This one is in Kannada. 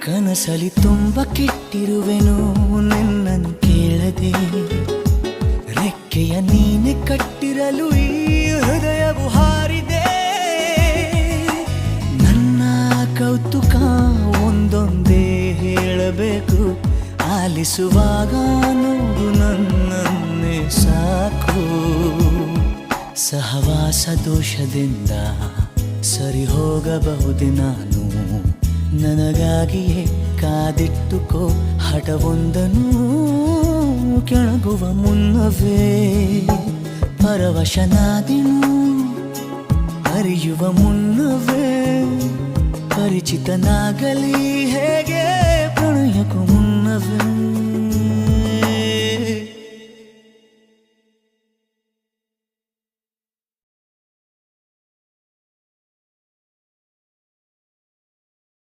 ಕನಸಲಿ ತುಂಬ ಕೆಟ್ಟಿರುವೆನು ನಿನ್ನನ್ನು ಕೇಳದೆ, ರೆಕ್ಕೆಯ ನೀನೆ ಕಟ್ಟಿರಲು ಈ ಹೃದಯವು ಹಾರಿದೆ. ನನ್ನ ಕೌತುಕ ಒಂದೊಂದೇ ಹೇಳಬೇಕು, ಆಲಿಸುವಾಗ ನೋಡು ನನ್ನನ್ನೇ ಸಾಕು. ಸಹವಾಸ ದೋಷದಿಂದ ಸರಿ ಹೋಗಬಹುದೇ ನಾನು, ನನಗಾಗಿಯೇ ಕಾದಿಟ್ಟುಕೋ ಹಠವೊಂದನು. ಕೆಳಗುವ ಮುನ್ನವೇ ಪರವಶನಾದೆನು, ಅರಿಯುವ ಮುನ್ನವೇ ಪರಿಚಿತನಾಗಲಿ ಹೇಗೆ ಪ್ರಣಯಕ್ಕೂ ಮುನ್ನವೇ.